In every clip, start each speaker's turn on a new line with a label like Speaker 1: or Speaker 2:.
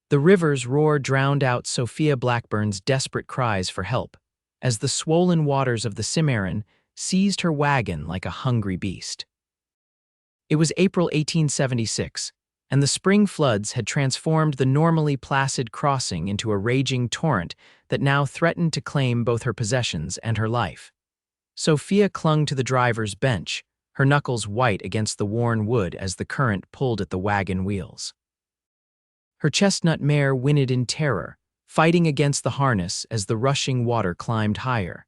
Speaker 1: The river's roar drowned out Sophia Blackburn's desperate cries for help, as the swollen waters of the Cimarron seized her wagon like a hungry beast. It was April 1876, and the spring floods had transformed the normally placid crossing into a raging torrent that now threatened to claim both her possessions and her life. Sophia clung to the driver's bench, her knuckles white against the worn wood as the current pulled at the wagon wheels. Her chestnut mare whinnied in terror, fighting against the harness as the rushing water climbed higher.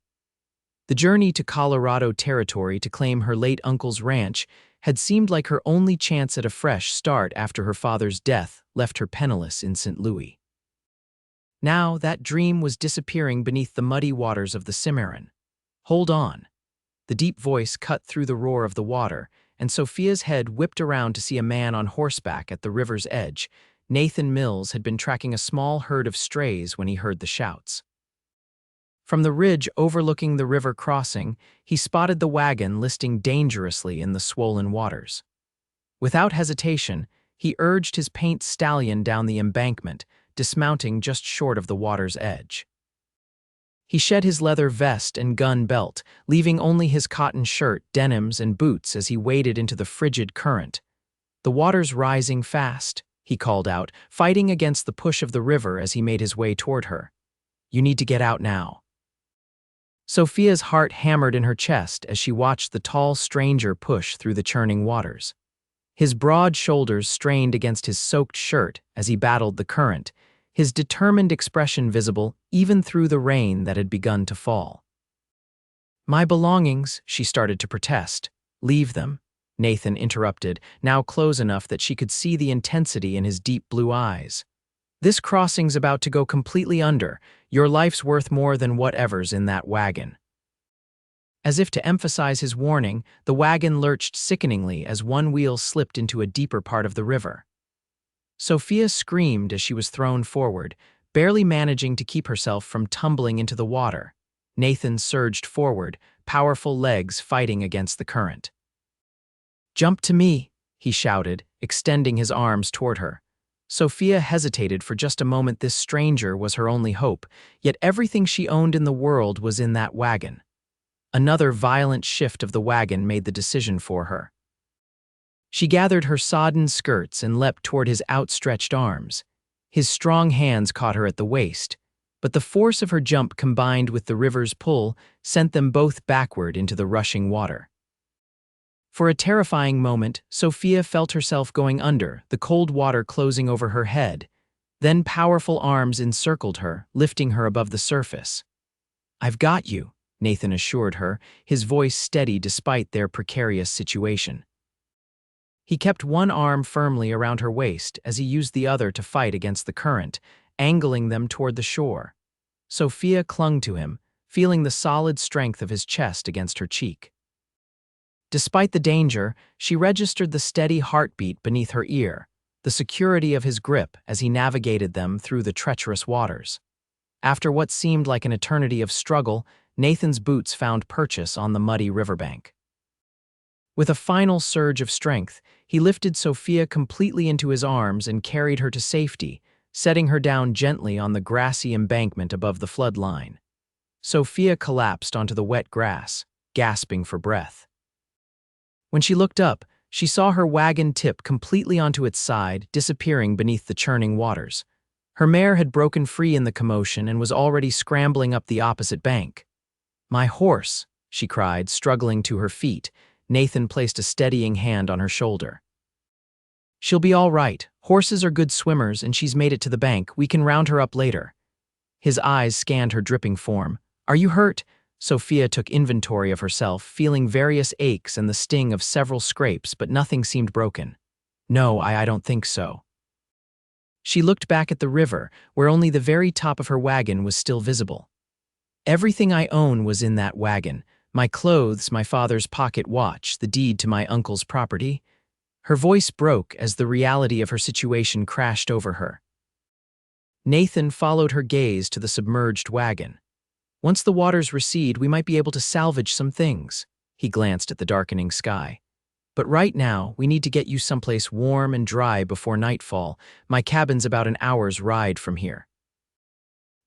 Speaker 1: The journey to Colorado Territory to claim her late uncle's ranch had seemed like her only chance at a fresh start after her father's death left her penniless in St. Louis. Now that dream was disappearing beneath the muddy waters of the Cimarron. "Hold on." The deep voice cut through the roar of the water, and Sophia's head whipped around to see a man on horseback at the river's edge. Nathan Mills had been tracking a small herd of strays when he heard the shouts. From the ridge overlooking the river crossing, he spotted the wagon listing dangerously in the swollen waters. Without hesitation, he urged his paint stallion down the embankment, dismounting just short of the water's edge. He shed his leather vest and gun belt, leaving only his cotton shirt, denims, and boots as he waded into the frigid current. "The water's rising fast," he called out, fighting against the push of the river as he made his way toward her. "You need to get out now." Sophia's heart hammered in her chest as she watched the tall stranger push through the churning waters. His broad shoulders strained against his soaked shirt as he battled the current, his determined expression visible even through the rain that had begun to fall. "My belongings," she started to protest. "Leave them," Nathan interrupted, now close enough that she could see the intensity in his deep blue eyes. "This crossing's about to go completely under. Your life's worth more than whatever's in that wagon." As if to emphasize his warning, the wagon lurched sickeningly as one wheel slipped into a deeper part of the river. Sophia screamed as she was thrown forward, barely managing to keep herself from tumbling into the water. Nathan surged forward, powerful legs fighting against the current. "Jump to me," he shouted, extending his arms toward her. Sophia hesitated for just a moment. This stranger was her only hope, yet everything she owned in the world was in that wagon. Another violent shift of the wagon made the decision for her. She gathered her sodden skirts and leapt toward his outstretched arms. His strong hands caught her at the waist, but the force of her jump combined with the river's pull sent them both backward into the rushing water. For a terrifying moment, Sophia felt herself going under, the cold water closing over her head. Then powerful arms encircled her, lifting her above the surface. "I've got you," Nathan assured her, his voice steady despite their precarious situation. He kept one arm firmly around her waist as he used the other to fight against the current, angling them toward the shore. Sophia clung to him, feeling the solid strength of his chest against her cheek. Despite the danger, she registered the steady heartbeat beneath her ear, the security of his grip as he navigated them through the treacherous waters. After what seemed like an eternity of struggle, Nathan's boots found purchase on the muddy riverbank. With a final surge of strength, he lifted Sophia completely into his arms and carried her to safety, setting her down gently on the grassy embankment above the flood line. Sophia collapsed onto the wet grass, gasping for breath. When she looked up, she saw her wagon tip completely onto its side, disappearing beneath the churning waters. Her mare had broken free in the commotion and was already scrambling up the opposite bank. "My horse," she cried, struggling to her feet. Nathan placed a steadying hand on her shoulder. "She'll be all right. Horses are good swimmers and she's made it to the bank. We can round her up later." His eyes scanned her dripping form. "Are you hurt?" Sophia took inventory of herself, feeling various aches and the sting of several scrapes, but nothing seemed broken. "No, I don't think so." She looked back at the river, where only the very top of her wagon was still visible. "Everything I own was in that wagon. My clothes, my father's pocket watch, the deed to my uncle's property." Her voice broke as the reality of her situation crashed over her. Nathan followed her gaze to the submerged wagon. "Once the waters recede, we might be able to salvage some things." He glanced at the darkening sky. But right now, we need to get you someplace warm and dry before nightfall. My cabin's about an hour's ride from here."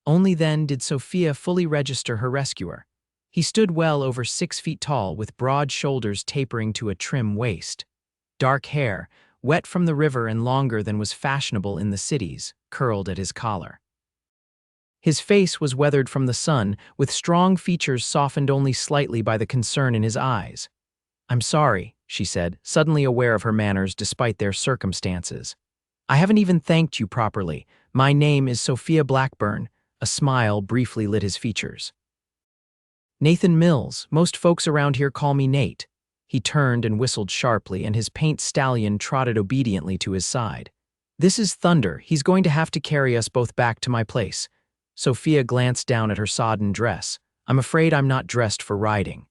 Speaker 1: Only then did Sophia fully register her rescuer. He stood well over 6 feet tall, with broad shoulders tapering to a trim waist. Dark hair, wet from the river and longer than was fashionable in the cities, curled at his collar. His face was weathered from the sun, with strong features softened only slightly by the concern in his eyes. "I'm sorry," she said, suddenly aware of her manners despite their circumstances. "I haven't even thanked you properly. My name is Sophia Blackburn." A smile briefly lit his features. "Nathan Mills. Most folks around here call me Nate." He turned and whistled sharply, and his paint stallion trotted obediently to his side. "This is Thunder. He's going to have to carry us both back to my place." Sophia glanced down at her sodden dress. "I'm afraid I'm not dressed for riding."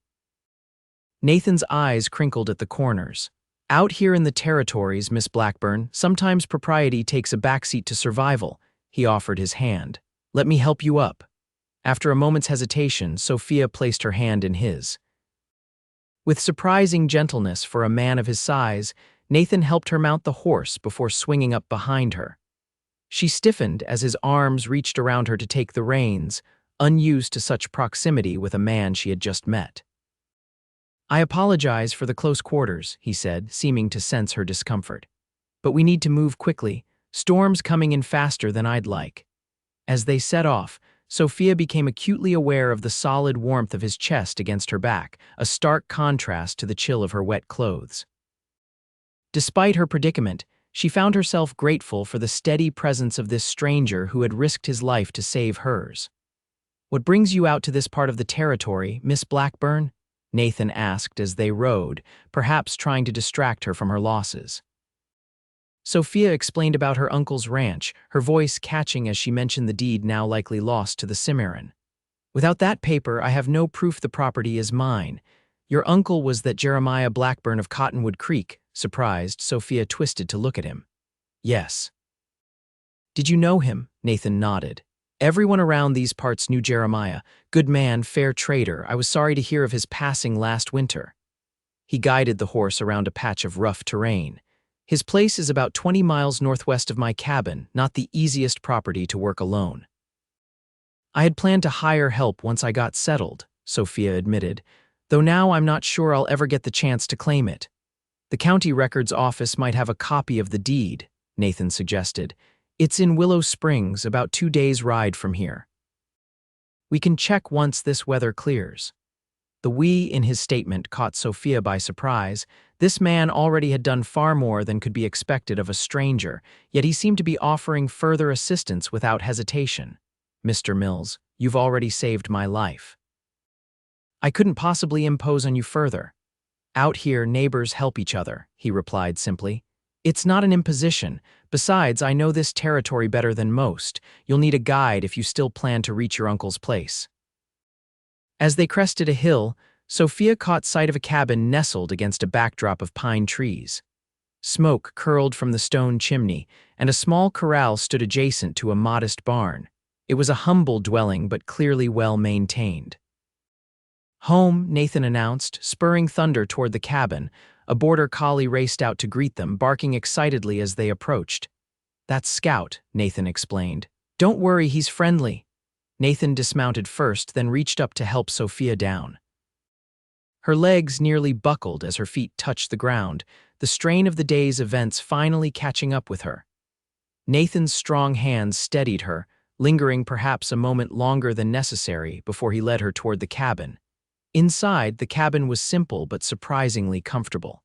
Speaker 1: Nathan's eyes crinkled at the corners. "Out here in the territories, Miss Blackburn, sometimes propriety takes a backseat to survival." He offered his hand. "Let me help you up." After a moment's hesitation, Sophia placed her hand in his. With surprising gentleness for a man of his size, Nathan helped her mount the horse before swinging up behind her. She stiffened as his arms reached around her to take the reins, unused to such proximity with a man she had just met. "I apologize for the close quarters," he said, seeming to sense her discomfort. "But we need to move quickly. Storm's coming in faster than I'd like." As they set off, Sophia became acutely aware of the solid warmth of his chest against her back, a stark contrast to the chill of her wet clothes. Despite her predicament, she found herself grateful for the steady presence of this stranger who had risked his life to save hers. "What brings you out to this part of the territory, Miss Blackburn?" Nathan asked as they rode, perhaps trying to distract her from her losses. Sophia explained about her uncle's ranch, her voice catching as she mentioned the deed now likely lost to the Cimarron. "Without that paper, I have no proof the property is mine. Your uncle was that Jeremiah Blackburn of Cottonwood Creek." Surprised, Sophia twisted to look at him. "Yes." "Did you know him?" Nathan nodded. "Everyone around these parts knew Jeremiah. Good man, fair trader. I was sorry to hear of his passing last winter." He guided the horse around a patch of rough terrain. "His place is about 20 miles northwest of my cabin, not the easiest property to work alone." "I had planned to hire help once I got settled," Sophia admitted, "though now I'm not sure I'll ever get the chance to claim it." "The county records office might have a copy of the deed," Nathan suggested. "It's in Willow Springs, about 2 days' ride from here." "We can check once this weather clears." The "we" in his statement caught Sophia by surprise. This man already had done far more than could be expected of a stranger, yet he seemed to be offering further assistance without hesitation. "Mr. Mills, you've already saved my life. I couldn't possibly impose on you further." "Out here, neighbors help each other," he replied simply. "It's not an imposition. Besides, I know this territory better than most. You'll need a guide if you still plan to reach your uncle's place." As they crested a hill, Sophia caught sight of a cabin nestled against a backdrop of pine trees. Smoke curled from the stone chimney, and a small corral stood adjacent to a modest barn. It was a humble dwelling, but clearly well maintained. "Home," Nathan announced, spurring Thunder toward the cabin. A border collie raced out to greet them, barking excitedly as they approached. "That's Scout," Nathan explained. "Don't worry, he's friendly." Nathan dismounted first, then reached up to help Sophia down. Her legs nearly buckled as her feet touched the ground, the strain of the day's events finally catching up with her. Nathan's strong hands steadied her, lingering perhaps a moment longer than necessary before he led her toward the cabin. Inside, the cabin was simple but surprisingly comfortable.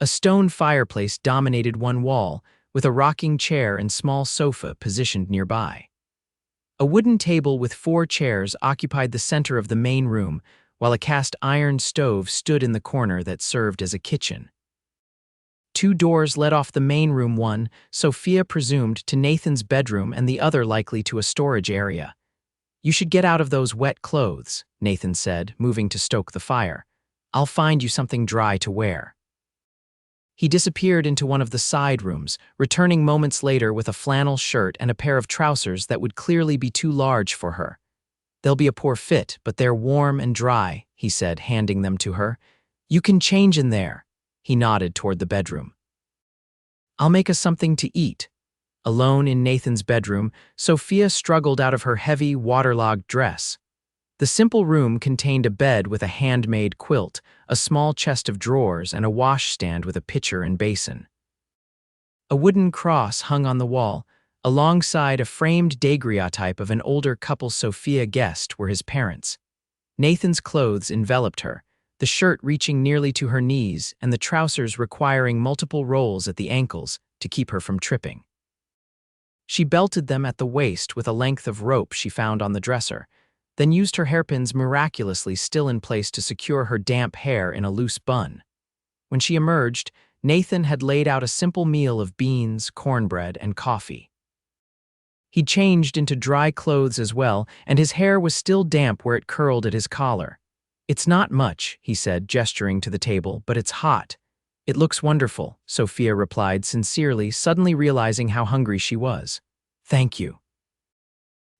Speaker 1: A stone fireplace dominated one wall, with a rocking chair and small sofa positioned nearby. A wooden table with 4 chairs occupied the center of the main room, while a cast iron stove stood in the corner that served as a kitchen. 2 doors led off the main room, one, Sophia presumed, to Nathan's bedroom and the other likely to a storage area. "You should get out of those wet clothes," Nathan said, moving to stoke the fire. "I'll find you something dry to wear." He disappeared into one of the side rooms, returning moments later with a flannel shirt and a pair of trousers that would clearly be too large for her. "They'll be a poor fit, but they're warm and dry," he said, handing them to her. "You can change in there." He nodded toward the bedroom. I'll make us something to eat. Alone in Nathan's bedroom, Sophia struggled out of her heavy, waterlogged dress. The simple room contained a bed with a handmade quilt, a small chest of drawers, and a washstand with a pitcher and basin. A wooden cross hung on the wall, alongside a framed daguerreotype of an older couple Sophia guessed were his parents. Nathan's clothes enveloped her, the shirt reaching nearly to her knees and the trousers requiring multiple rolls at the ankles to keep her from tripping. She belted them at the waist with a length of rope she found on the dresser, then used her hairpins miraculously still in place to secure her damp hair in a loose bun. When she emerged, Nathan had laid out a simple meal of beans, cornbread, and coffee. He changed into dry clothes as well, and his hair was still damp where it curled at his collar. "It's not much," he said, gesturing to the table, "but it's hot." "It looks wonderful," Sophia replied sincerely, suddenly realizing how hungry she was. "Thank you."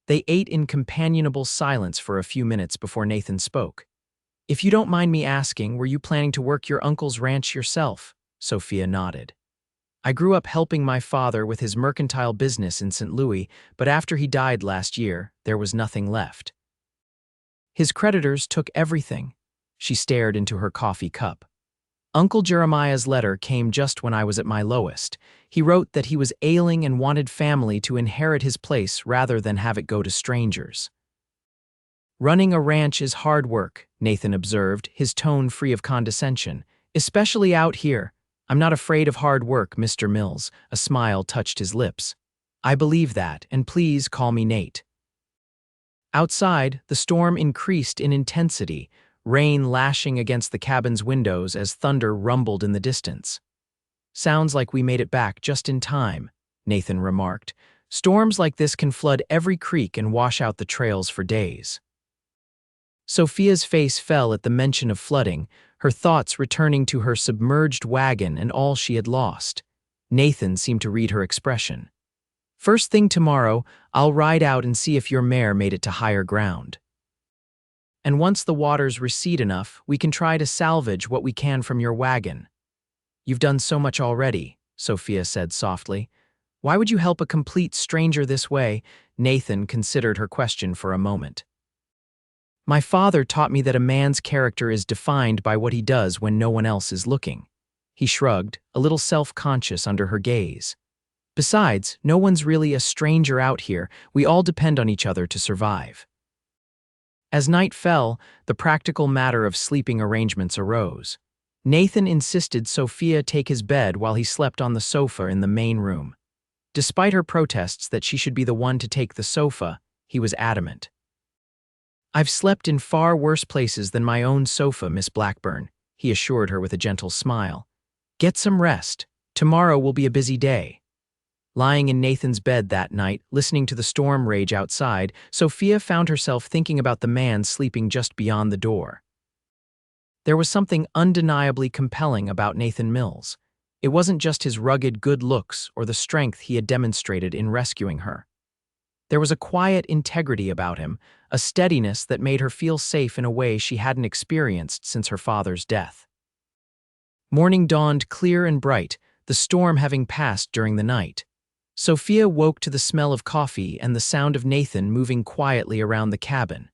Speaker 1: They ate in companionable silence for a few minutes before Nathan spoke. "If you don't mind me asking, were you planning to work your uncle's ranch yourself?" Sophia nodded. "I grew up helping my father with his mercantile business in St. Louis, but after he died last year, there was nothing left. His creditors took everything." She stared into her coffee cup. "Uncle Jeremiah's letter came just when I was at my lowest. He wrote that he was ailing and wanted family to inherit his place rather than have it go to strangers." "Running a ranch is hard work," Nathan observed, his tone free of condescension. "Especially out here. I'm not afraid of hard work, Mr. Mills." A smile touched his lips. "I believe that, and please call me Nate." Outside, the storm increased in intensity, rain lashing against the cabin's windows as thunder rumbled in the distance. "Sounds like we made it back just in time," Nathan remarked. "Storms like this can flood every creek and wash out the trails for days." Sophia's face fell at the mention of flooding, her thoughts returning to her submerged wagon and all she had lost. Nathan seemed to read her expression. "First thing tomorrow, I'll ride out and see if your mare made it to higher ground. And once the waters recede enough, we can try to salvage what we can from your wagon." "You've done so much already," Sophia said softly. "Why would you help a complete stranger this way?" Nathan considered her question for a moment. "My father taught me that a man's character is defined by what he does when no one else is looking." He shrugged, a little self-conscious under her gaze. "Besides, no one's really a stranger out here. We all depend on each other to survive." As night fell, the practical matter of sleeping arrangements arose. Nathan insisted Sophia take his bed while he slept on the sofa in the main room. Despite her protests that she should be the one to take the sofa, he was adamant. "I've slept in far worse places than my own sofa, Miss Blackburn," he assured her with a gentle smile. "Get some rest. Tomorrow will be a busy day." Lying in Nathan's bed that night, listening to the storm rage outside, Sophia found herself thinking about the man sleeping just beyond the door. There was something undeniably compelling about Nathan Mills. It wasn't just his rugged good looks or the strength he had demonstrated in rescuing her. There was a quiet integrity about him, a steadiness that made her feel safe in a way she hadn't experienced since her father's death. Morning dawned clear and bright, the storm having passed during the night. Sophia woke to the smell of coffee and the sound of Nathan moving quietly around the cabin.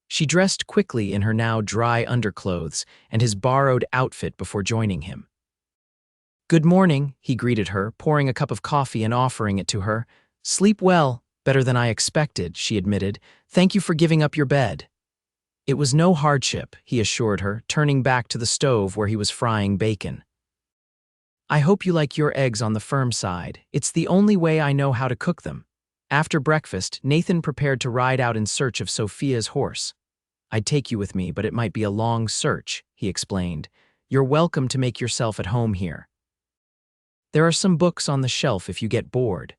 Speaker 1: She dressed quickly in her now dry underclothes and his borrowed outfit before joining him. "Good morning," he greeted her, pouring a cup of coffee and offering it to her. "Sleep well, better than I expected," she admitted. "Thank you for giving up your bed." "It was no hardship," he assured her, turning back to the stove where he was frying bacon. "I hope you like your eggs on the firm side. It's the only way I know how to cook them." After breakfast, Nathan prepared to ride out in search of Sophia's horse. "I'd take you with me, but it might be a long search," he explained. "You're welcome to make yourself at home here. There are some books on the shelf if you get bored."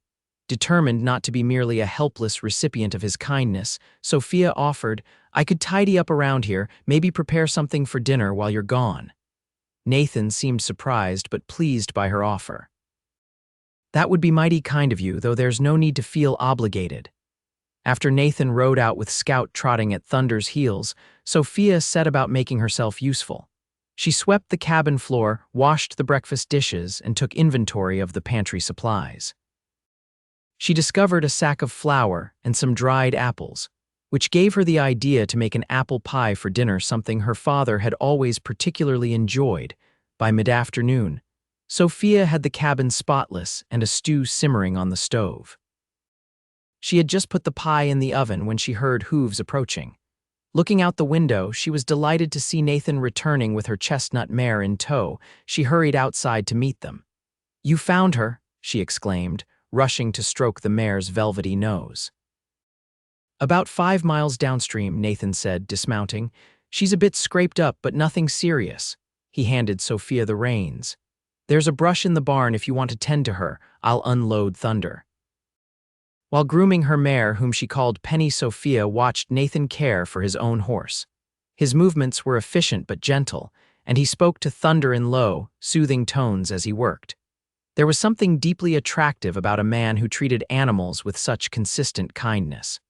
Speaker 1: Determined not to be merely a helpless recipient of his kindness, Sophia offered, "I could tidy up around here, maybe prepare something for dinner while you're gone." Nathan seemed surprised but pleased by her offer. "That would be mighty kind of you, though there's no need to feel obligated." After Nathan rode out with Scout trotting at Thunder's heels, Sophia set about making herself useful. She swept the cabin floor, washed the breakfast dishes, and took inventory of the pantry supplies. She discovered a sack of flour and some dried apples, which gave her the idea to make an apple pie for dinner, something her father had always particularly enjoyed. By mid-afternoon, Sophia had the cabin spotless and a stew simmering on the stove. She had just put the pie in the oven when she heard hooves approaching. Looking out the window, she was delighted to see Nathan returning with her chestnut mare in tow. She hurried outside to meet them. "You found her," she exclaimed, rushing to stroke the mare's velvety nose. "About 5 miles downstream," Nathan said, dismounting. "She's a bit scraped up, but nothing serious." He handed Sophia the reins. "There's a brush in the barn if you want to tend to her. I'll unload Thunder." While grooming her mare, whom she called Penny, Sophia watched Nathan care for his own horse. His movements were efficient but gentle, and he spoke to Thunder in low, soothing tones as he worked. There was something deeply attractive about a man who treated animals with such consistent kindness.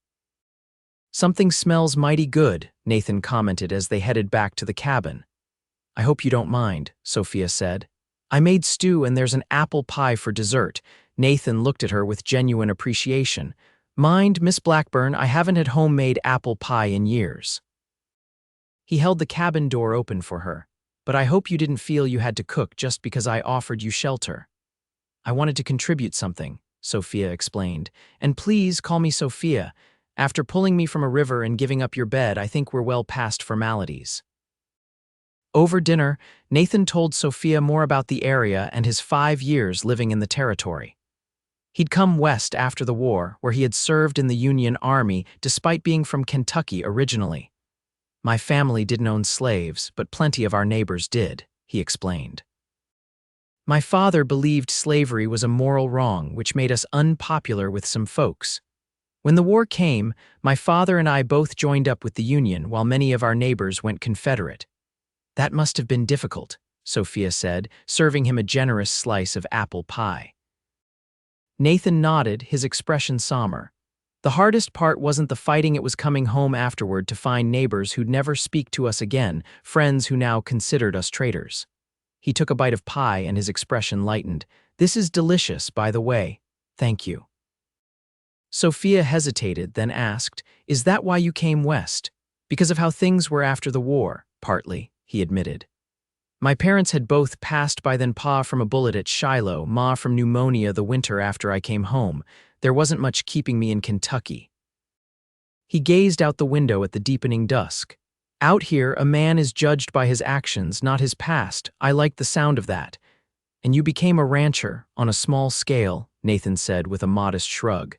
Speaker 1: "Something smells mighty good," Nathan commented as they headed back to the cabin. "I hope you don't mind," Sophia said. "I made stew and there's an apple pie for dessert." Nathan looked at her with genuine appreciation. "Mind, Miss Blackburn, I haven't had homemade apple pie in years." He held the cabin door open for her. "But I hope you didn't feel you had to cook just because I offered you shelter." "I wanted to contribute something," Sophia explained. "And please call me Sophia. After pulling me from a river and giving up your bed, I think we're well past formalities." Over dinner, Nathan told Sophia more about the area and his 5 years living in the territory. He'd come west after the war, where he had served in the Union Army despite being from Kentucky originally. "My family didn't own slaves, but plenty of our neighbors did," he explained. "My father believed slavery was a moral wrong, which made us unpopular with some folks. When the war came, my father and I both joined up with the Union, while many of our neighbors went Confederate. That must have been difficult," Sophia said, serving him a generous slice of apple pie. Nathan nodded, his expression somber. "The hardest part wasn't the fighting, it was coming home afterward to find neighbors who'd never speak to us again, friends who now considered us traitors." He took a bite of pie and his expression lightened. "This is delicious, by the way. Thank you." Sophia hesitated, then asked, "Is that why you came west? Because of how things were after the war?" "Partly," he admitted. "My parents had both passed by then, Pa from a bullet at Shiloh, Ma from pneumonia the winter after I came home. There wasn't much keeping me in Kentucky." He gazed out the window at the deepening dusk. "Out here, a man is judged by his actions, not his past. I liked the sound of that." "And you became a rancher, on a small scale," Nathan said with a modest shrug.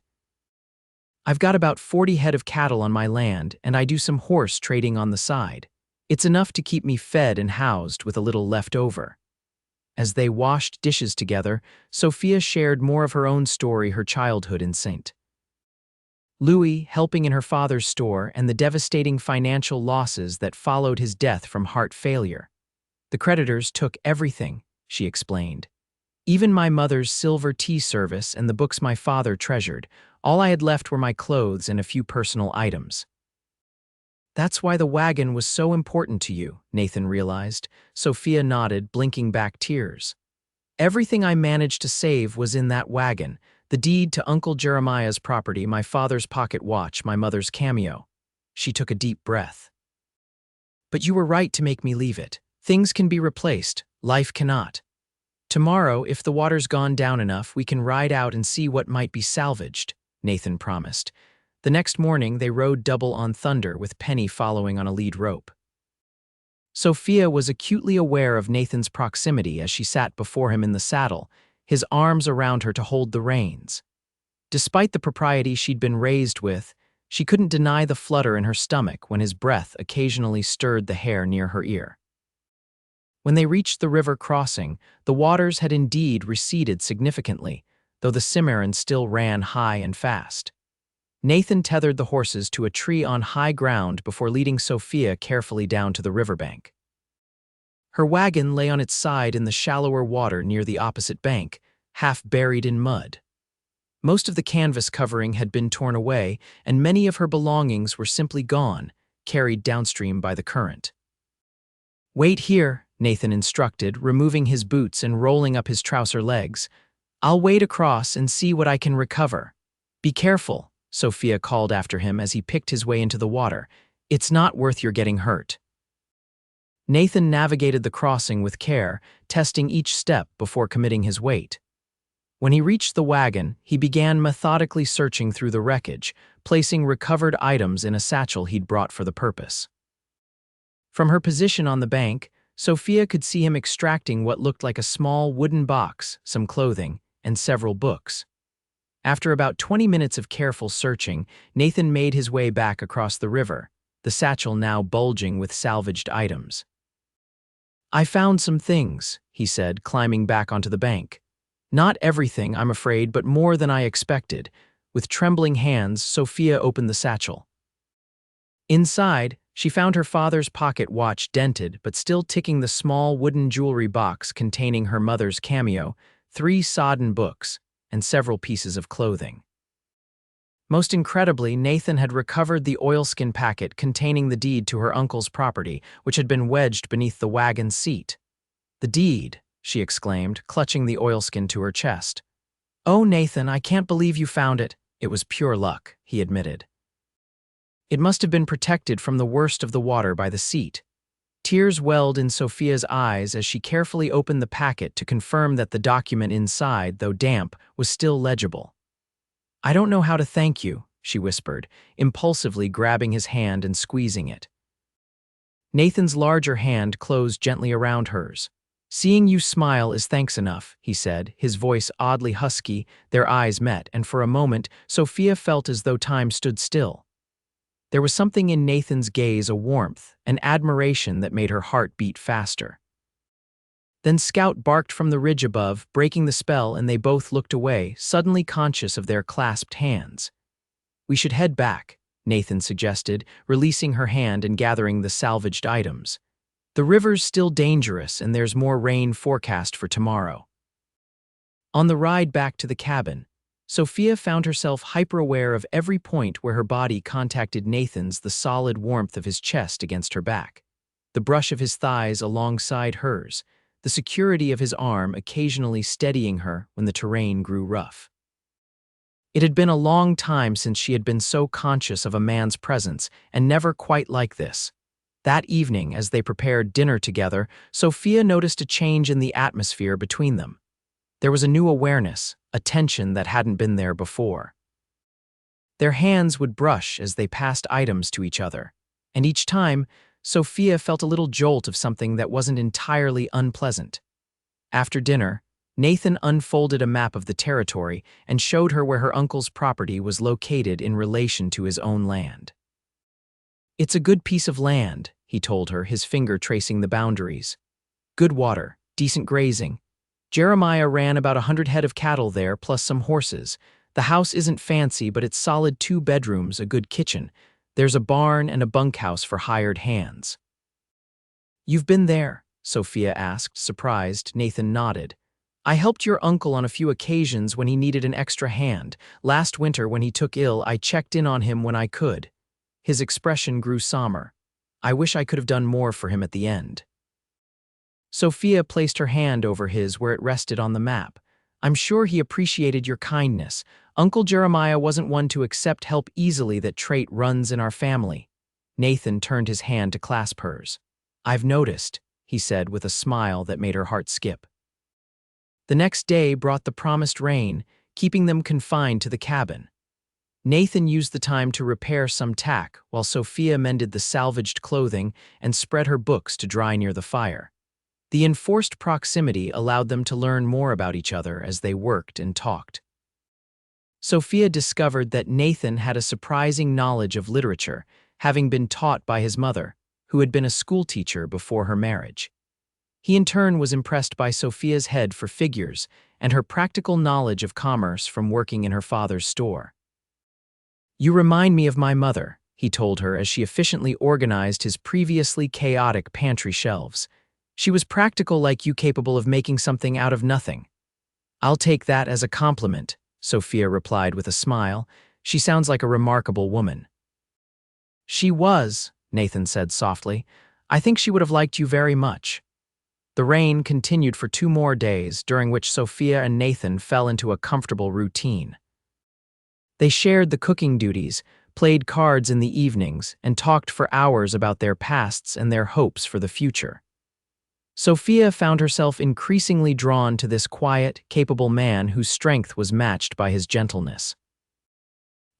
Speaker 1: "I've got about 40 head of cattle on my land, and I do some horse trading on the side. It's enough to keep me fed and housed with a little left over." As they washed dishes together, Sophia shared more of her own story, her childhood in St. Louis, helping in her father's store, and the devastating financial losses that followed his death from heart failure. "The creditors took everything," she explained. "Even my mother's silver tea service and the books my father treasured. All I had left were my clothes and a few personal items." "That's why the wagon was so important to you," Nathan realized. Sophia nodded, blinking back tears. "Everything I managed to save was in that wagon. The deed to Uncle Jeremiah's property, my father's pocket watch, my mother's cameo." She took a deep breath. "But you were right to make me leave it. Things can be replaced, life cannot. Tomorrow, if the water's gone down enough, we can ride out and see what might be salvaged," Nathan promised. The next morning, they rode double on Thunder, with Penny following on a lead rope. Sophia was acutely aware of Nathan's proximity as she sat before him in the saddle, his arms around her to hold the reins. Despite the propriety she'd been raised with, she couldn't deny the flutter in her stomach when his breath occasionally stirred the hair near her ear. When they reached the river crossing, the waters had indeed receded significantly, though the Cimarron still ran high and fast. Nathan tethered the horses to a tree on high ground before leading Sophia carefully down to the riverbank. Her wagon lay on its side in the shallower water near the opposite bank, half buried in mud. Most of the canvas covering had been torn away, and many of her belongings were simply gone, carried downstream by the current. "Wait here," Nathan instructed, removing his boots and rolling up his trouser legs. "I'll wade across and see what I can recover." "Be careful," Sophia called after him as he picked his way into the water. "It's not worth your getting hurt." Nathan navigated the crossing with care, testing each step before committing his weight. When he reached the wagon, he began methodically searching through the wreckage, placing recovered items in a satchel he'd brought for the purpose. From her position on the bank, Sophia could see him extracting what looked like a small wooden box, some clothing, and several books. After about 20 minutes of careful searching, Nathan made his way back across the river, the satchel now bulging with salvaged items. "I found some things," he said, climbing back onto the bank. "Not everything, I'm afraid, but more than I expected." With trembling hands, Sophia opened the satchel. Inside, she found her father's pocket watch dented but still ticking the small wooden jewelry box containing her mother's cameo, 3 sodden books, and several pieces of clothing. Most incredibly, Nathan had recovered the oilskin packet containing the deed to her uncle's property, which had been wedged beneath the wagon's seat. "The deed," she exclaimed, clutching the oilskin to her chest. "Oh, Nathan, I can't believe you found it." "It was pure luck," he admitted. "It must have been protected from the worst of the water by the seat." Tears welled in Sophia's eyes as she carefully opened the packet to confirm that the document inside, though damp, was still legible. "I don't know how to thank you," she whispered, impulsively grabbing his hand and squeezing it. Nathan's larger hand closed gently around hers. "Seeing you smile is thanks enough," he said, his voice oddly husky. Their eyes met, and for a moment, Sophia felt as though time stood still. There was something in Nathan's gaze, a warmth, an admiration that made her heart beat faster. Then Scout barked from the ridge above, breaking the spell, and they both looked away, suddenly conscious of their clasped hands. "We should head back," Nathan suggested, releasing her hand and gathering the salvaged items. "The river's still dangerous, and there's more rain forecast for tomorrow." On the ride back to the cabin, Sophia found herself hyper-aware of every point where her body contacted Nathan's, the solid warmth of his chest against her back, the brush of his thighs alongside hers, the security of his arm occasionally steadying her when the terrain grew rough. It had been a long time since she had been so conscious of a man's presence, and never quite like this. That evening, as they prepared dinner together, Sophia noticed a change in the atmosphere between them. There was a new awareness, a tension that hadn't been there before. Their hands would brush as they passed items to each other, and each time, Sophia felt a little jolt of something that wasn't entirely unpleasant. After dinner, Nathan unfolded a map of the territory and showed her where her uncle's property was located in relation to his own land. "It's a good piece of land," he told her, his finger tracing the boundaries. "Good water, decent grazing. Jeremiah ran about 100 head of cattle there, plus some horses. The house isn't fancy, but it's solid 2 bedrooms, a good kitchen. There's a barn and a bunkhouse for hired hands." "You've been there?" Sophia asked, surprised. Nathan nodded. "I helped your uncle on a few occasions when he needed an extra hand. Last winter, when he took ill, I checked in on him when I could." His expression grew somber. "I wish I could have done more for him at the end." Sophia placed her hand over his where it rested on the map. "I'm sure he appreciated your kindness. Uncle Jeremiah wasn't one to accept help easily. That trait runs in our family." Nathan turned his hand to clasp hers. "I've noticed," he said with a smile that made her heart skip. The next day brought the promised rain, keeping them confined to the cabin. Nathan used the time to repair some tack, while Sophia mended the salvaged clothing and spread her books to dry near the fire. The enforced proximity allowed them to learn more about each other as they worked and talked. Sophia discovered that Nathan had a surprising knowledge of literature, having been taught by his mother, who had been a schoolteacher before her marriage. He in turn was impressed by Sophia's head for figures and her practical knowledge of commerce from working in her father's store. "You remind me of my mother," he told her as she efficiently organized his previously chaotic pantry shelves. "She was practical like you, capable of making something out of nothing." "I'll take that as a compliment," Sophia replied with a smile. "She sounds like a remarkable woman." "She was," Nathan said softly. "I think she would have liked you very much." The rain continued for 2 more days, during which Sophia and Nathan fell into a comfortable routine. They shared the cooking duties, played cards in the evenings, and talked for hours about their pasts and their hopes for the future. Sophia found herself increasingly drawn to this quiet, capable man whose strength was matched by his gentleness.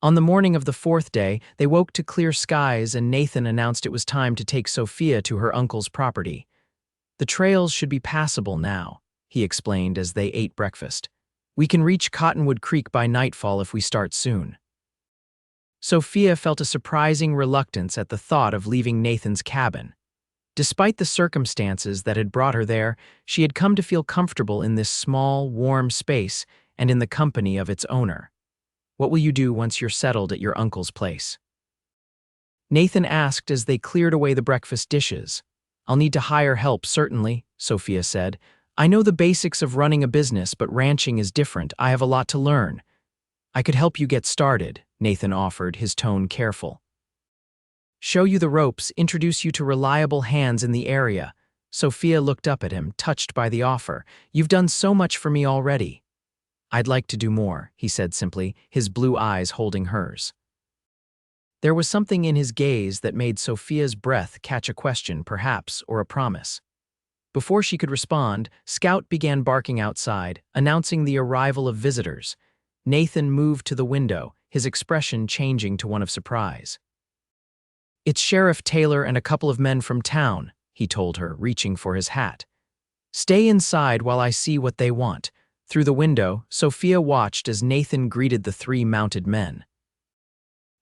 Speaker 1: On the morning of the 4th day, they woke to clear skies and Nathan announced it was time to take Sophia to her uncle's property. "The trails should be passable now," he explained as they ate breakfast. "We can reach Cottonwood Creek by nightfall if we start soon." Sophia felt a surprising reluctance at the thought of leaving Nathan's cabin. Despite the circumstances that had brought her there, she had come to feel comfortable in this small, warm space and in the company of its owner. "What will you do once you're settled at your uncle's place?" Nathan asked as they cleared away the breakfast dishes. "I'll need to hire help, certainly," Sophia said. "I know the basics of running a business, but ranching is different. I have a lot to learn." "I could help you get started," Nathan offered, his tone careful. "Show you the ropes, introduce you to reliable hands in the area." Sophia looked up at him, touched by the offer. "You've done so much for me already." "I'd like to do more," he said simply, his blue eyes holding hers. There was something in his gaze that made Sophia's breath catch a question, perhaps, or a promise. Before she could respond, Scout began barking outside, announcing the arrival of visitors. Nathan moved to the window, his expression changing to one of surprise. "It's Sheriff Taylor and a couple of men from town," he told her, reaching for his hat. "Stay inside while I see what they want." Through the window, Sophia watched as Nathan greeted the 3 mounted men.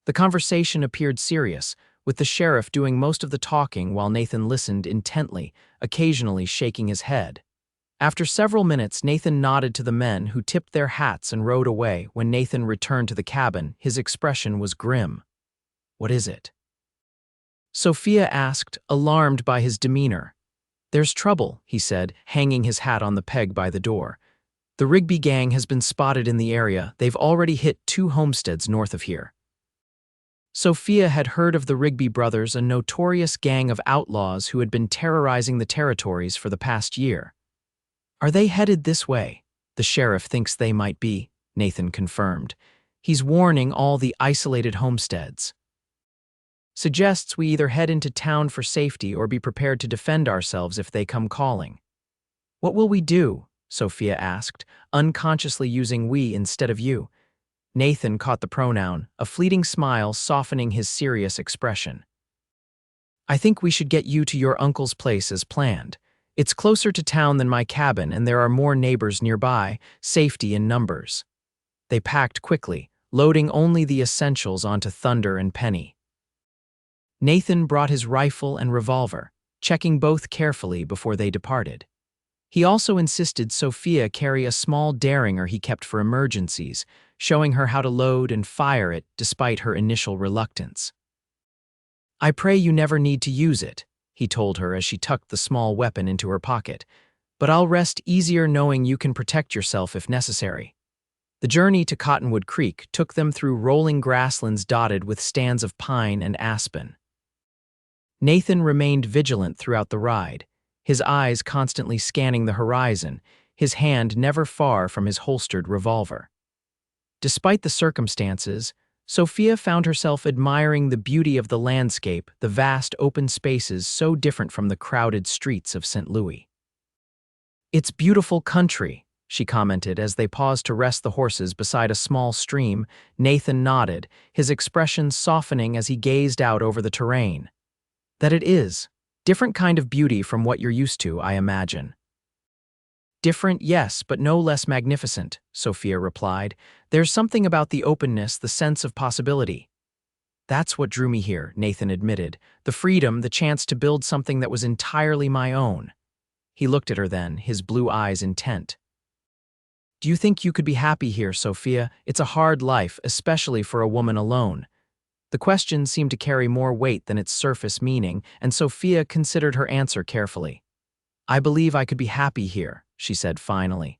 Speaker 1: The conversation appeared serious, with the sheriff doing most of the talking while Nathan listened intently, occasionally shaking his head. After several minutes, Nathan nodded to the men, who tipped their hats and rode away. When Nathan returned to the cabin, his expression was grim. "What is it?" Sophia asked, alarmed by his demeanor. "There's trouble," he said, hanging his hat on the peg by the door. "The Rigby gang has been spotted in the area. They've already hit 2 homesteads north of here." Sophia had heard of the Rigby brothers, a notorious gang of outlaws who had been terrorizing the territories for the past year. "Are they headed this way?" "The sheriff thinks they might be," Nathan confirmed. "He's warning all the isolated homesteads. Suggests we either head into town for safety or be prepared to defend ourselves if they come calling." "What will we do?" Sophia asked, unconsciously using we instead of you. Nathan caught the pronoun, a fleeting smile softening his serious expression. "I think we should get you to your uncle's place as planned. It's closer to town than my cabin and there are more neighbors nearby, safety in numbers." They packed quickly, loading only the essentials onto Thunder and Penny. Nathan brought his rifle and revolver, checking both carefully before they departed. He also insisted Sophia carry a small derringer he kept for emergencies, showing her how to load and fire it despite her initial reluctance. "I pray you never need to use it," he told her as she tucked the small weapon into her pocket, "but I'll rest easier knowing you can protect yourself if necessary." The journey to Cottonwood Creek took them through rolling grasslands dotted with stands of pine and aspen. Nathan remained vigilant throughout the ride, his eyes constantly scanning the horizon, his hand never far from his holstered revolver. Despite the circumstances, Sophia found herself admiring the beauty of the landscape, the vast open spaces so different from the crowded streets of St. Louis. "It's beautiful country," she commented as they paused to rest the horses beside a small stream. Nathan nodded, his expression softening as he gazed out over the terrain. "That it is. Different kind of beauty from what you're used to, I imagine." "Different, yes, but no less magnificent," Sophia replied. "There's something about the openness, the sense of possibility." "That's what drew me here," Nathan admitted. "The freedom, the chance to build something that was entirely my own." He looked at her then, his blue eyes intent. "Do you think you could be happy here, Sophia? It's a hard life, especially for a woman alone." The question seemed to carry more weight than its surface meaning, and Sophia considered her answer carefully. "I believe I could be happy here," she said finally.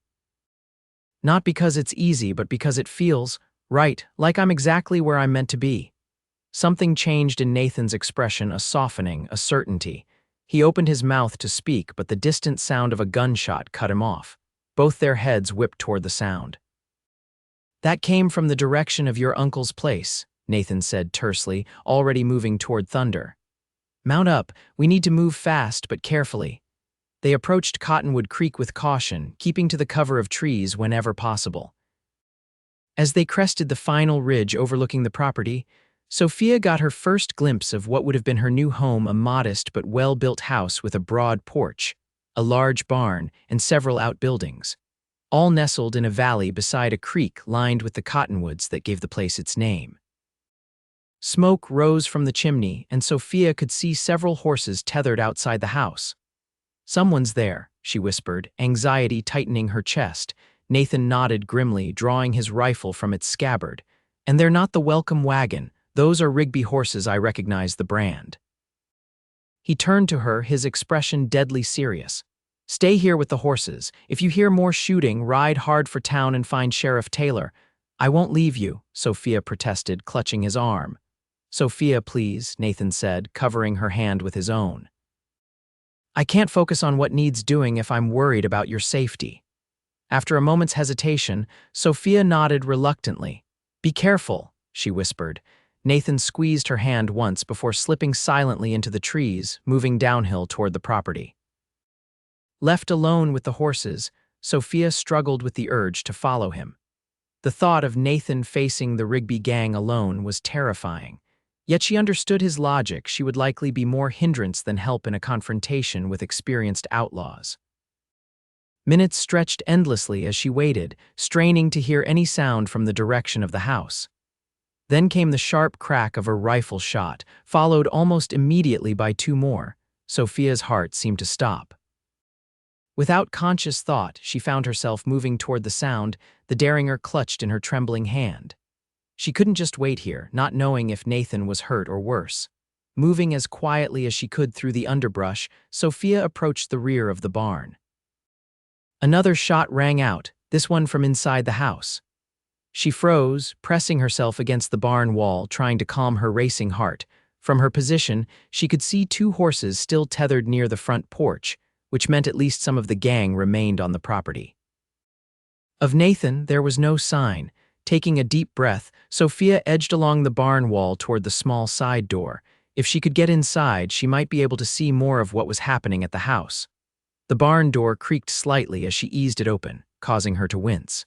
Speaker 1: "Not because it's easy, but because it feels right, like I'm exactly where I'm meant to be." Something changed in Nathan's expression, a softening, a certainty. He opened his mouth to speak, but the distant sound of a gunshot cut him off. Both their heads whipped toward the sound. "That came from the direction of your uncle's place," Nathan said tersely, already moving toward Thunder. "Mount up, we need to move fast but carefully." They approached Cottonwood Creek with caution, keeping to the cover of trees whenever possible. As they crested the final ridge overlooking the property, Sophia got her first glimpse of what would have been her new home, a modest but well-built house with a broad porch, a large barn, and several outbuildings, all nestled in a valley beside a creek lined with the cottonwoods that gave the place its name. Smoke rose from the chimney, and Sophia could see several horses tethered outside the house. "Someone's there," she whispered, anxiety tightening her chest. Nathan nodded grimly, drawing his rifle from its scabbard. "And they're not the welcome wagon. Those are Rigby horses. I recognize the brand." He turned to her, his expression deadly serious. "Stay here with the horses. If you hear more shooting, ride hard for town and find Sheriff Taylor." "I won't leave you," Sophia protested, clutching his arm. "Sophia, please," Nathan said, covering her hand with his own. "I can't focus on what needs doing if I'm worried about your safety." After a moment's hesitation, Sophia nodded reluctantly. "Be careful," she whispered. Nathan squeezed her hand once before slipping silently into the trees, moving downhill toward the property. Left alone with the horses, Sophia struggled with the urge to follow him. The thought of Nathan facing the Rigby gang alone was terrifying. Yet she understood his logic. She would likely be more hindrance than help in a confrontation with experienced outlaws. Minutes stretched endlessly as she waited, straining to hear any sound from the direction of the house. Then came the sharp crack of a rifle shot, followed almost immediately by two more. Sophia's heart seemed to stop. Without conscious thought, she found herself moving toward the sound, the derringer clutched in her trembling hand. She couldn't just wait here, not knowing if Nathan was hurt or worse. Moving as quietly as she could through the underbrush, Sophia approached the rear of the barn. Another shot rang out, this one from inside the house. She froze, pressing herself against the barn wall, trying to calm her racing heart. From her position, she could see two horses still tethered near the front porch, which meant at least some of the gang remained on the property. Of Nathan, there was no sign. Taking a deep breath, Sophia edged along the barn wall toward the small side door. If she could get inside, she might be able to see more of what was happening at the house. The barn door creaked slightly as she eased it open, causing her to wince.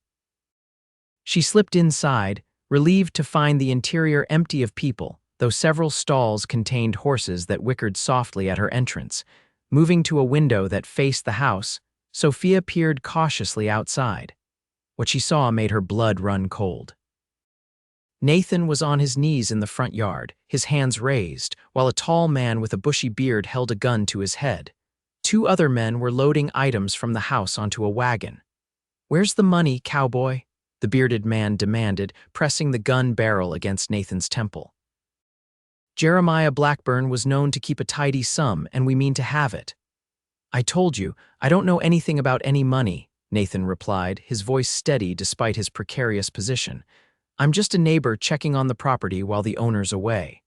Speaker 1: She slipped inside, relieved to find the interior empty of people, though several stalls contained horses that whickered softly at her entrance. Moving to a window that faced the house, Sophia peered cautiously outside. What she saw made her blood run cold. Nathan was on his knees in the front yard, his hands raised, while a tall man with a bushy beard held a gun to his head. Two other men were loading items from the house onto a wagon. "Where's the money, cowboy?" the bearded man demanded, pressing the gun barrel against Nathan's temple. "Jeremiah Blackburn was known to keep a tidy sum, and we mean to have it." "I told you, I don't know anything about any money," Nathan replied, his voice steady despite his precarious position. "I'm just a neighbor checking on the property while the owner's away."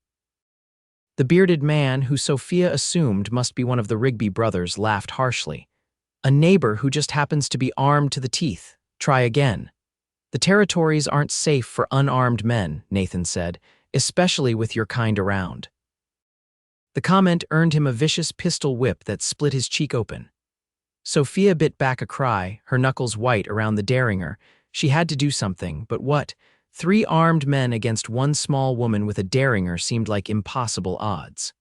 Speaker 1: The bearded man, who Sophia assumed must be one of the Rigby brothers, laughed harshly. "A neighbor who just happens to be armed to the teeth. Try again." "The territories aren't safe for unarmed men," Nathan said, "especially with your kind around." The comment earned him a vicious pistol whip that split his cheek open. Sophia bit back a cry, her knuckles white around the derringer. She had to do something, but what? 3 armed men against one small woman with a derringer seemed like impossible odds.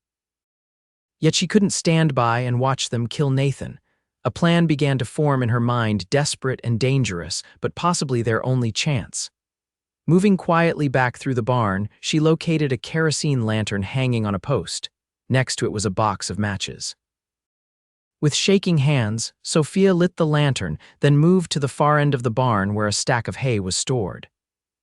Speaker 1: Yet she couldn't stand by and watch them kill Nathan. A plan began to form in her mind, desperate and dangerous, but possibly their only chance. Moving quietly back through the barn, she located a kerosene lantern hanging on a post. Next to it was a box of matches. With shaking hands, Sophia lit the lantern, then moved to the far end of the barn where a stack of hay was stored.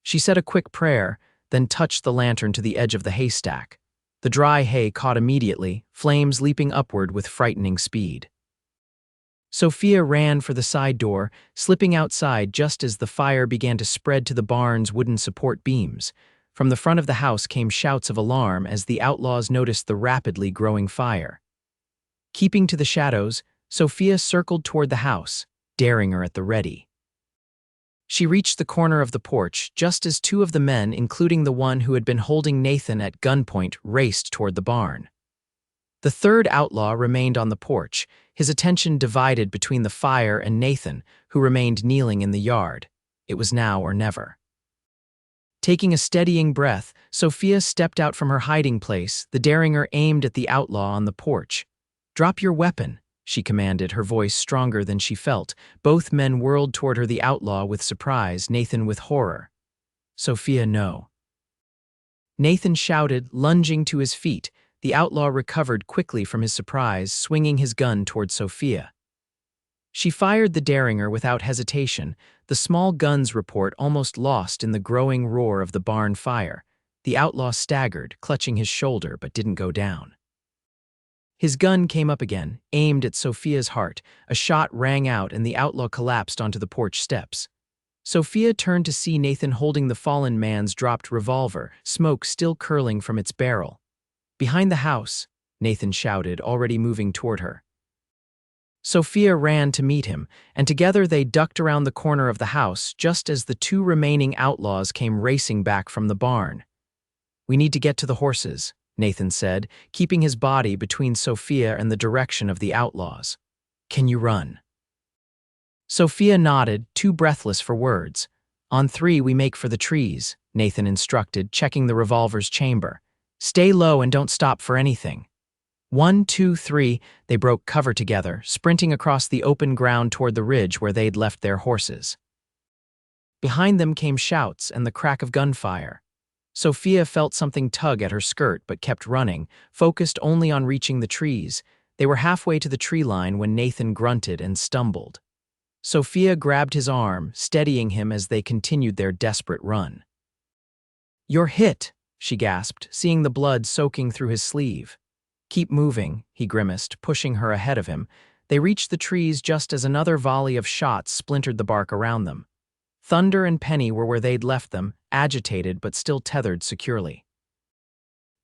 Speaker 1: She said a quick prayer, then touched the lantern to the edge of the haystack. The dry hay caught immediately, flames leaping upward with frightening speed. Sophia ran for the side door, slipping outside just as the fire began to spread to the barn's wooden support beams. From the front of the house came shouts of alarm as the outlaws noticed the rapidly growing fire. Keeping to the shadows, Sophia circled toward the house, daring her at the ready. She reached the corner of the porch just as two of the men, including the one who had been holding Nathan at gunpoint, raced toward the barn. The third outlaw remained on the porch, his attention divided between the fire and Nathan, who remained kneeling in the yard. It was now or never. Taking a steadying breath, Sophia stepped out from her hiding place. The derringer aimed at the outlaw on the porch. "Drop your weapon," she commanded, her voice stronger than she felt. Both men whirled toward her, the outlaw with surprise, Nathan with horror. "Sophia, no." Nathan shouted, lunging to his feet. The outlaw recovered quickly from his surprise, swinging his gun toward Sophia. She fired the derringer without hesitation, the small gun's report almost lost in the growing roar of the barn fire. The outlaw staggered, clutching his shoulder, but didn't go down. His gun came up again, aimed at Sophia's heart. A shot rang out and the outlaw collapsed onto the porch steps. Sophia turned to see Nathan holding the fallen man's dropped revolver, smoke still curling from its barrel. "Behind the house," Nathan shouted, already moving toward her. Sophia ran to meet him, and together they ducked around the corner of the house just as the two remaining outlaws came racing back from the barn. "We need to get to the horses," Nathan said, keeping his body between Sophia and the direction of the outlaws. "Can you run?" Sophia nodded, too breathless for words. "On three we make for the trees," Nathan instructed, checking the revolver's chamber. "Stay low and don't stop for anything." 1, 2, 3, they broke cover together, sprinting across the open ground toward the ridge where they'd left their horses. Behind them came shouts and the crack of gunfire. Sophia felt something tug at her skirt but kept running, focused only on reaching the trees. They were halfway to the tree line when Nathan grunted and stumbled. Sophia grabbed his arm, steadying him as they continued their desperate run. "You're hit," she gasped, seeing the blood soaking through his sleeve. "Keep moving," he grimaced, pushing her ahead of him. They reached the trees just as another volley of shots splintered the bark around them. Thunder and Penny were where they'd left them, agitated but still tethered securely.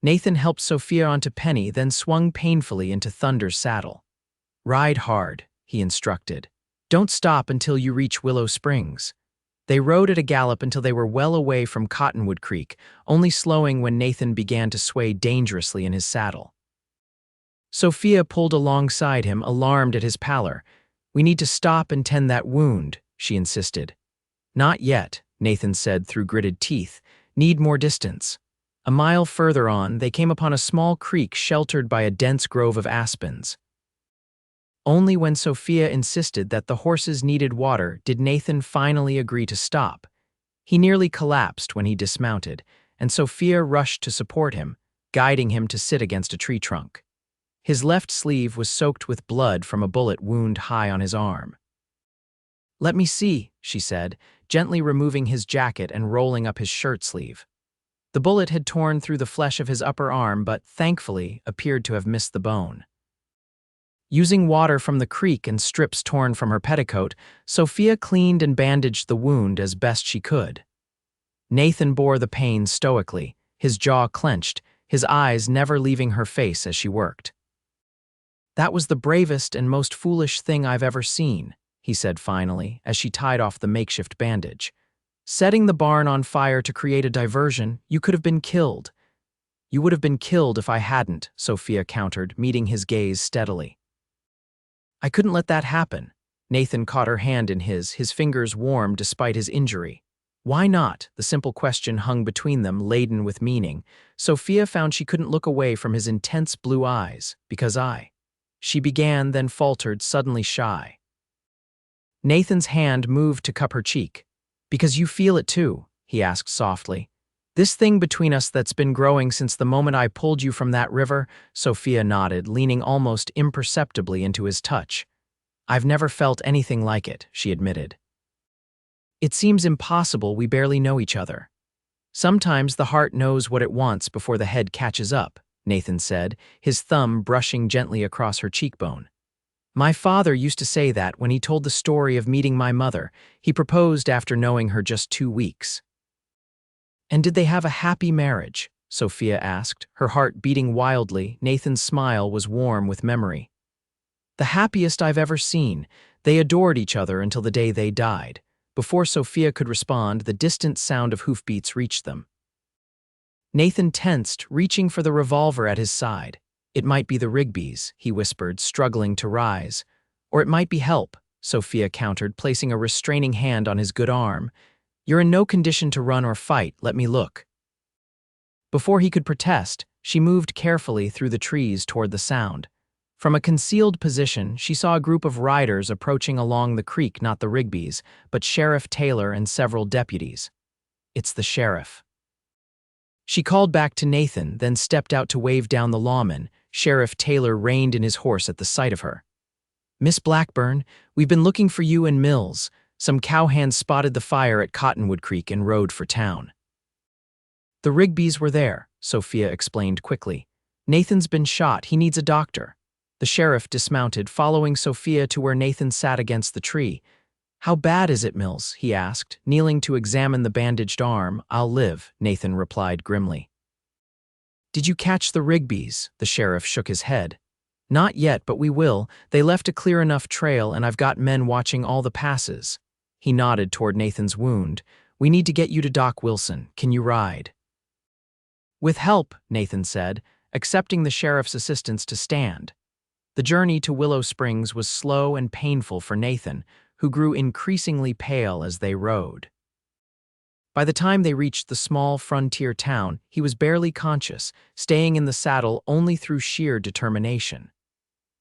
Speaker 1: Nathan helped Sophia onto Penny, then swung painfully into Thunder's saddle. "Ride hard," he instructed. "Don't stop until you reach Willow Springs." They rode at a gallop until they were well away from Cottonwood Creek, only slowing when Nathan began to sway dangerously in his saddle. Sophia pulled alongside him, alarmed at his pallor. "We need to stop and tend that wound," she insisted. "Not yet," Nathan said through gritted teeth. "Need more distance." A mile further on, they came upon a small creek sheltered by a dense grove of aspens. Only when Sophia insisted that the horses needed water did Nathan finally agree to stop. He nearly collapsed when he dismounted, and Sophia rushed to support him, guiding him to sit against a tree trunk. His left sleeve was soaked with blood from a bullet wound high on his arm. "Let me see," she said, gently removing his jacket and rolling up his shirt sleeve. The bullet had torn through the flesh of his upper arm but, thankfully, appeared to have missed the bone. Using water from the creek and strips torn from her petticoat, Sophia cleaned and bandaged the wound as best she could. Nathan bore the pain stoically, his jaw clenched, his eyes never leaving her face as she worked. "That was the bravest and most foolish thing I've ever seen," he said finally, as she tied off the makeshift bandage. "Setting the barn on fire to create a diversion, you could have been killed." "You would have been killed if I hadn't," Sophia countered, meeting his gaze steadily. "I couldn't let that happen." Nathan caught her hand in his fingers warm despite his injury. "Why not?" The simple question hung between them, laden with meaning. Sophia found she couldn't look away from his intense blue eyes. "Because she began, then faltered, suddenly shy. Nathan's hand moved to cup her cheek. "Because you feel it too," he asked softly. "This thing between us that's been growing since the moment I pulled you from that river?" Sophia nodded, leaning almost imperceptibly into his touch. "I've never felt anything like it," she admitted. "It seems impossible we barely know each other." "Sometimes the heart knows what it wants before the head catches up," Nathan said, his thumb brushing gently across her cheekbone. "My father used to say that when he told the story of meeting my mother. He proposed after knowing her just 2 weeks. "And did they have a happy marriage?" Sophia asked, her heart beating wildly. Nathan's smile was warm with memory. The happiest I've ever seen. They adored each other until the day they died. Before Sophia could respond, the distant sound of hoofbeats reached them. Nathan tensed, reaching for the revolver at his side. It might be the Rigbys, he whispered, struggling to rise. Or it might be help, Sophia countered, placing a restraining hand on his good arm. You're in no condition to run or fight, let me look. Before he could protest, she moved carefully through the trees toward the sound. From a concealed position, she saw a group of riders approaching along the creek, not the Rigbys, but Sheriff Taylor and several deputies. It's the sheriff. She called back to Nathan, then stepped out to wave down the lawman. Sheriff Taylor reined in his horse at the sight of her. Miss Blackburn, we've been looking for you and Mills. Some cowhands spotted the fire at Cottonwood Creek and rode for town. The Rigbys were there, Sophia explained quickly. Nathan's been shot, he needs a doctor. The sheriff dismounted, following Sophia to where Nathan sat against the tree. How bad is it, Mills? He asked, kneeling to examine the bandaged arm. I'll live, Nathan replied grimly. Did you catch the Rigbys? The sheriff shook his head. Not yet, but we will. They left a clear enough trail and I've got men watching all the passes. He nodded toward Nathan's wound. We need to get you to Doc Wilson. Can you ride? With help, Nathan said, accepting the sheriff's assistance to stand. The journey to Willow Springs was slow and painful for Nathan, who grew increasingly pale as they rode. By the time they reached the small frontier town, he was barely conscious, staying in the saddle only through sheer determination.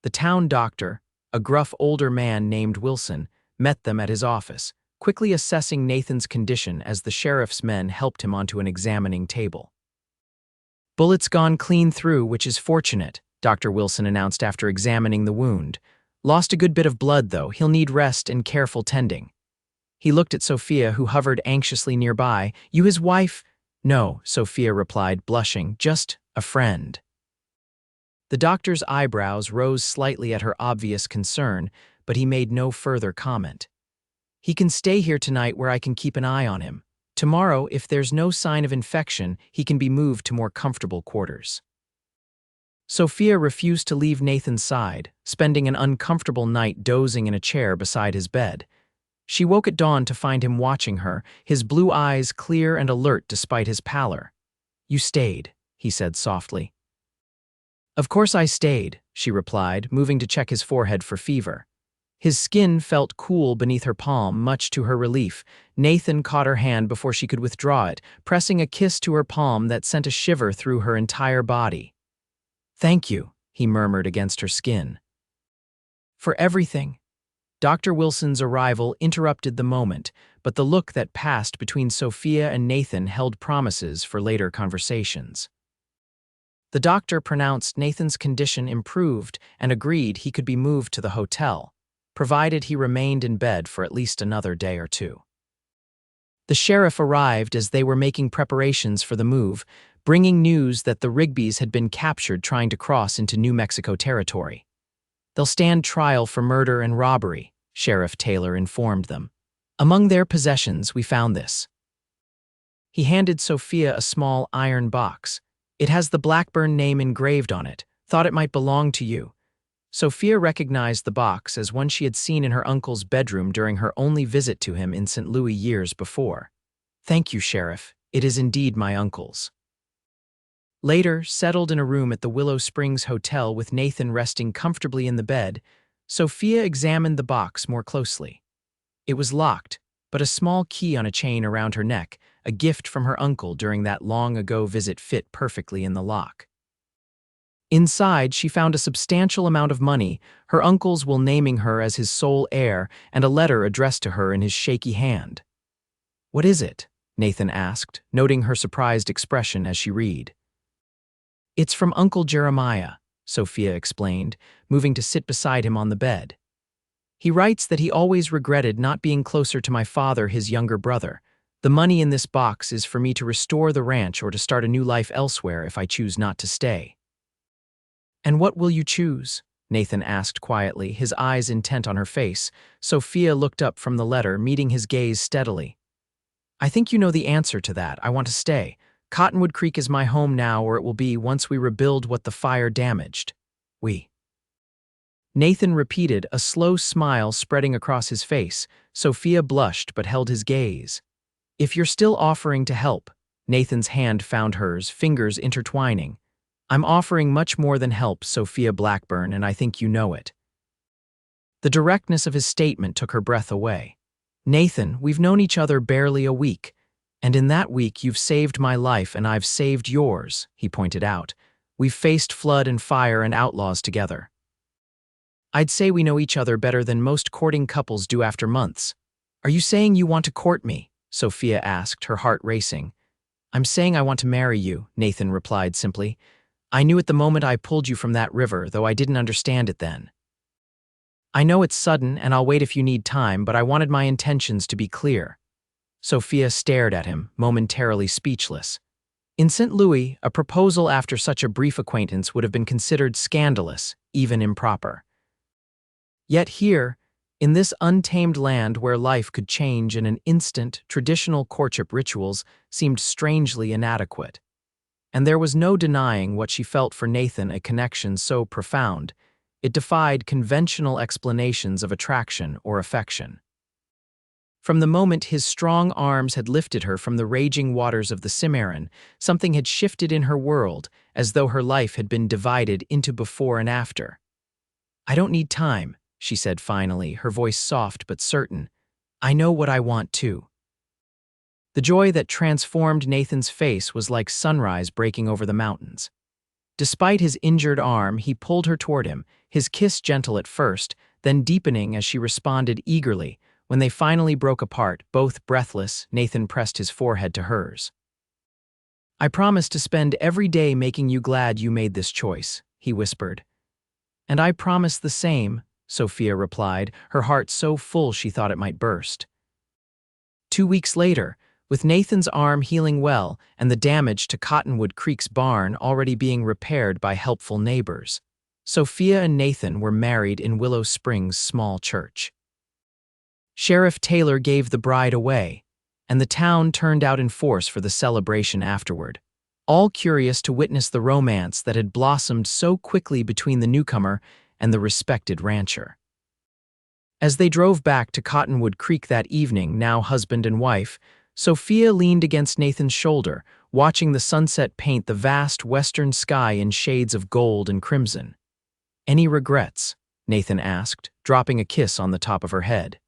Speaker 1: The town doctor, a gruff older man named Wilson, met them at his office, quickly assessing Nathan's condition as the sheriff's men helped him onto an examining table. Bullets gone clean through, which is fortunate, Dr. Wilson announced after examining the wound. Lost a good bit of blood, though. He'll need rest and careful tending. He looked at Sophia, who hovered anxiously nearby. You his wife? No, Sophia replied, blushing. Just a friend. The doctor's eyebrows rose slightly at her obvious concern, but he made no further comment. He can stay here tonight where I can keep an eye on him. Tomorrow, if there's no sign of infection, he can be moved to more comfortable quarters. Sophia refused to leave Nathan's side, spending an uncomfortable night dozing in a chair beside his bed. She woke at dawn to find him watching her, his blue eyes clear and alert despite his pallor. You stayed, he said softly. Of course I stayed, she replied, moving to check his forehead for fever. His skin felt cool beneath her palm, much to her relief. Nathan caught her hand before she could withdraw it, pressing a kiss to her palm that sent a shiver through her entire body. Thank you, he murmured against her skin. For everything. Dr. Wilson's arrival interrupted the moment, but the look that passed between Sophia and Nathan held promises for later conversations. The doctor pronounced Nathan's condition improved and agreed he could be moved to the hotel, provided he remained in bed for at least another day or two. The sheriff arrived as they were making preparations for the move, bringing news that the Rigbys had been captured trying to cross into New Mexico territory. They'll stand trial for murder and robbery, Sheriff Taylor informed them. Among their possessions, we found this. He handed Sophia a small iron box. It has the Blackburn name engraved on it. Thought it might belong to you. Sophia recognized the box as one she had seen in her uncle's bedroom during her only visit to him in St. Louis years before. Thank you, Sheriff. It is indeed my uncle's. Later, settled in a room at the Willow Springs Hotel with Nathan resting comfortably in the bed, Sophia examined the box more closely. It was locked, but a small key on a chain around her neck, a gift from her uncle during that long-ago visit, fit perfectly in the lock. Inside, she found a substantial amount of money, her uncle's will naming her as his sole heir, and a letter addressed to her in his shaky hand. What is it? Nathan asked, noting her surprised expression as she read. It's from Uncle Jeremiah, Sophia explained, moving to sit beside him on the bed. He writes that he always regretted not being closer to my father, his younger brother. The money in this box is for me to restore the ranch or to start a new life elsewhere if I choose not to stay. And what will you choose? Nathan asked quietly, his eyes intent on her face. Sophia looked up from the letter, meeting his gaze steadily. I think you know the answer to that. I want to stay. Cottonwood Creek is my home now, or it will be once we rebuild what the fire damaged. Nathan repeated, a slow smile spreading across his face. Sophia blushed but held his gaze. If you're still offering to help, Nathan's hand found hers, fingers intertwining. I'm offering much more than help, Sophia Blackburn, and I think you know it. The directness of his statement took her breath away. Nathan, we've known each other barely a week, and in that week you've saved my life and I've saved yours, he pointed out. We've faced flood and fire and outlaws together. I'd say we know each other better than most courting couples do after months. Are you saying you want to court me? Sophia asked, her heart racing. I'm saying I want to marry you, Nathan replied simply. I knew at the moment I pulled you from that river, though I didn't understand it then. I know it's sudden and I'll wait if you need time, but I wanted my intentions to be clear. Sophia stared at him, momentarily speechless. In St. Louis, a proposal after such a brief acquaintance would have been considered scandalous, even improper. Yet here, in this untamed land where life could change in an instant, traditional courtship rituals seemed strangely inadequate. And there was no denying what she felt for Nathan, a connection so profound, it defied conventional explanations of attraction or affection. From the moment his strong arms had lifted her from the raging waters of the Cimarron, something had shifted in her world, as though her life had been divided into before and after. I don't need time, she said finally, her voice soft but certain. I know what I want too. The joy that transformed Nathan's face was like sunrise breaking over the mountains. Despite his injured arm, he pulled her toward him, his kiss gentle at first, then deepening as she responded eagerly. When they finally broke apart, both breathless, Nathan pressed his forehead to hers. I promise to spend every day making you glad you made this choice, he whispered. And I promise the same, Sophia replied, her heart so full she thought it might burst. 2 weeks later, with Nathan's arm healing well and the damage to Cottonwood Creek's barn already being repaired by helpful neighbors, Sophia and Nathan were married in Willow Springs' small church. Sheriff Taylor gave the bride away, and the town turned out in force for the celebration afterward, all curious to witness the romance that had blossomed so quickly between the newcomer and the respected rancher. As they drove back to Cottonwood Creek that evening, now husband and wife, Sophia leaned against Nathan's shoulder, watching the sunset paint the vast western sky in shades of gold and crimson. Any regrets? Nathan asked, dropping a kiss on the top of her head.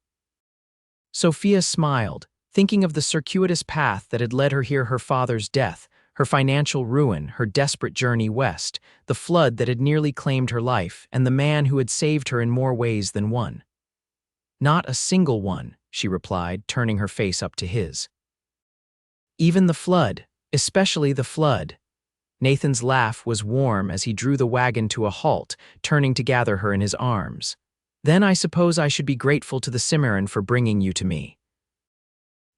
Speaker 1: Sophia smiled, thinking of the circuitous path that had led her here, her father's death, her financial ruin, her desperate journey west, the flood that had nearly claimed her life, and the man who had saved her in more ways than one. Not a single one, she replied, turning her face up to his. Even the flood, especially the flood. Nathan's laugh was warm as he drew the wagon to a halt, turning to gather her in his arms. Then I suppose I should be grateful to the Cimarron for bringing you to me.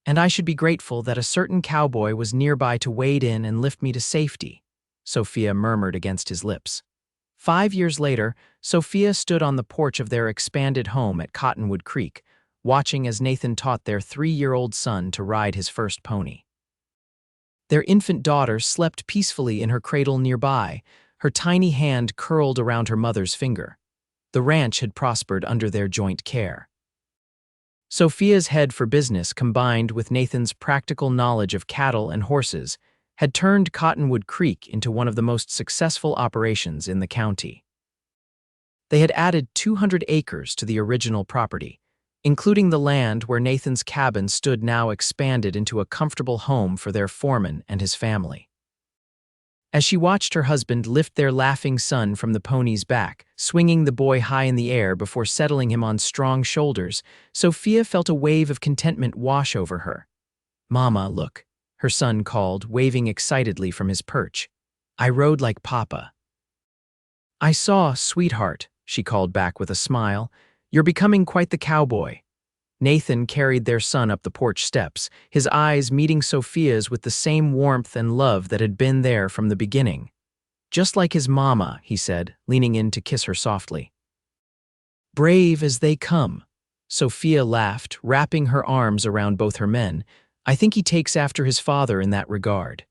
Speaker 1: And I should be grateful that a certain cowboy was nearby to wade in and lift me to safety, Sophia murmured against his lips. 5 years later, Sophia stood on the porch of their expanded home at Cottonwood Creek, watching as Nathan taught their 3-year-old son to ride his first pony. Their infant daughter slept peacefully in her cradle nearby, her tiny hand curled around her mother's finger. The ranch had prospered under their joint care. Sophia's head for business, combined with Nathan's practical knowledge of cattle and horses, had turned Cottonwood Creek into one of the most successful operations in the county. They had added 200 acres to the original property, including the land where Nathan's cabin stood, now expanded into a comfortable home for their foreman and his family. As she watched her husband lift their laughing son from the pony's back, swinging the boy high in the air before settling him on strong shoulders, Sophia felt a wave of contentment wash over her. "Mama, look," her son called, waving excitedly from his perch. "I rode like Papa." "I saw, sweetheart," she called back with a smile. "You're becoming quite the cowboy." Nathan carried their son up the porch steps, his eyes meeting Sophia's with the same warmth and love that had been there from the beginning. "Just like his mama," he said, leaning in to kiss her softly. "Brave as they come," Sophia laughed, wrapping her arms around both her men. "I think he takes after his father in that regard."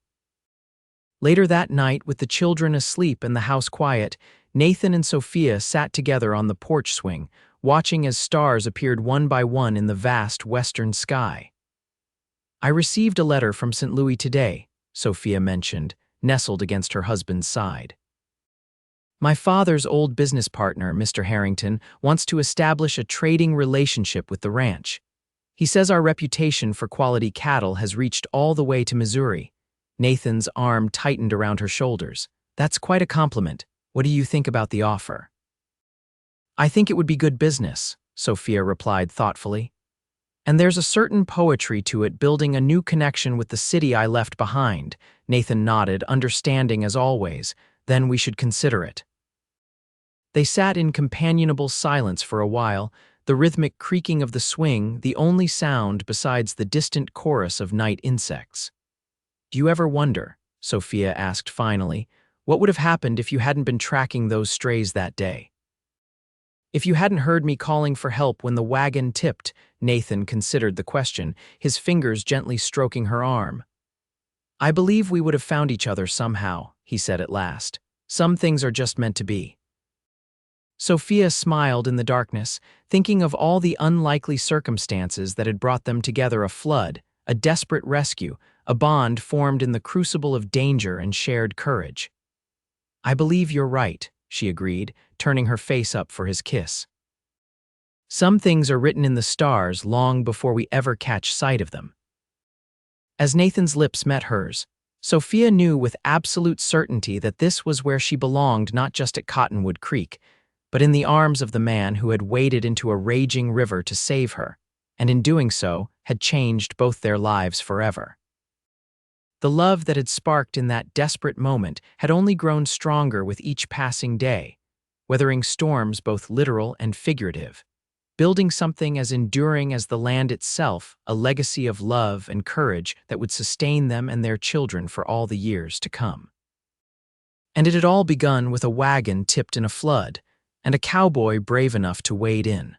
Speaker 1: Later that night, with the children asleep and the house quiet, Nathan and Sophia sat together on the porch swing, watching as stars appeared one by one in the vast western sky. "I received a letter from St. Louis today," Sophia mentioned, nestled against her husband's side. "My father's old business partner, Mr. Harrington, wants to establish a trading relationship with the ranch. He says our reputation for quality cattle has reached all the way to Missouri." Nathan's arm tightened around her shoulders. "That's quite a compliment. What do you think about the offer?" "I think it would be good business," Sophia replied thoughtfully. "And there's a certain poetry to it, building a new connection with the city I left behind." Nathan nodded, understanding as always. "Then we should consider it." They sat in companionable silence for a while, the rhythmic creaking of the swing the only sound besides the distant chorus of night insects. "Do you ever wonder," Sophia asked finally, "what would have happened if you hadn't been tracking those strays that day? If you hadn't heard me calling for help when the wagon tipped?" Nathan considered the question, his fingers gently stroking her arm. "I believe we would have found each other somehow," he said at last. "Some things are just meant to be." Sophia smiled in the darkness, thinking of all the unlikely circumstances that had brought them together: a flood, a desperate rescue, a bond formed in the crucible of danger and shared courage. "I believe you're right," she agreed, turning her face up for his kiss. "Some things are written in the stars long before we ever catch sight of them." As Nathan's lips met hers, Sophia knew with absolute certainty that this was where she belonged, not just at Cottonwood Creek, but in the arms of the man who had waded into a raging river to save her, and in doing so had changed both their lives forever. The love that had sparked in that desperate moment had only grown stronger with each passing day, weathering storms both literal and figurative, building something as enduring as the land itself, a legacy of love and courage that would sustain them and their children for all the years to come. And it had all begun with a wagon tipped in a flood, and a cowboy brave enough to wade in.